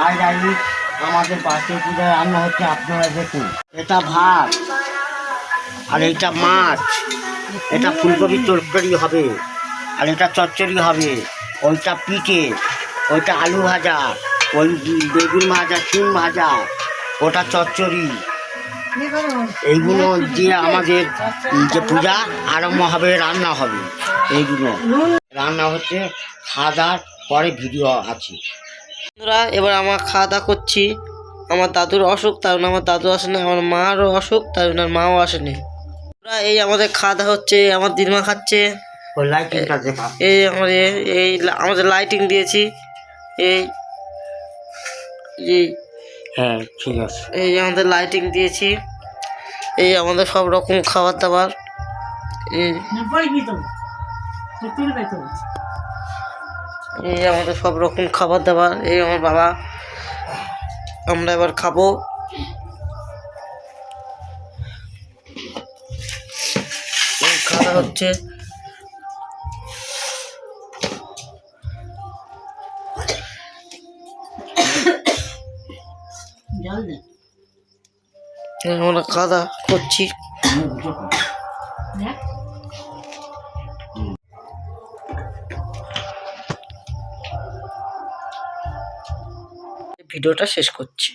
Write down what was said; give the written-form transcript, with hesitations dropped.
আজ আমাদের বাড়িতে পূজায় রান্না হচ্ছে, আপনারা দেখুন। এটা ভাত আর এটা মাছ, এটা ফুলকপির তরকারি হবে, আর এটা চচ্চড়ি হবে, ওইটা পিঠে, ওইটা আলু ভাজা, ওই বেগুন ভাজা, শিম ভাজা, ওটা চচ্চড়ি। এইগুলো দিয়ে আমাদের যে পূজা আরম্ভ হবে, রান্না হবে। এইগুলো রান্না হচ্ছে, খাওয়া দাওয়ার পরে ভিডিও আছে। বন্ধুরা, এবার আমার খাওয়া দাওয়া করছি। আমার দাদুর অসুখ, তার জন্য আমার দাদু আসেনি। আমার মারও অসুখ, তার জন্য মাও আসেনি। এই আমাদের খাওয়া দাওয়া হচ্ছে, আমার দিদিমা খাচ্ছে। এই আমাদের লাইটিং দিয়েছি। এই হ্যাঁ, ঠিক আছে। এই আমাদের লাইটিং দিয়েছি। এই আমাদের সব রকম খাবার দাবার। এই আমাদের সব রকম খাবার দাবার। এই আমার বাবা, আমরা এবার খাবো। খাওয়া হচ্ছে। আমরা খাওয়া করছি। ভিডিওটা শেষ করছি।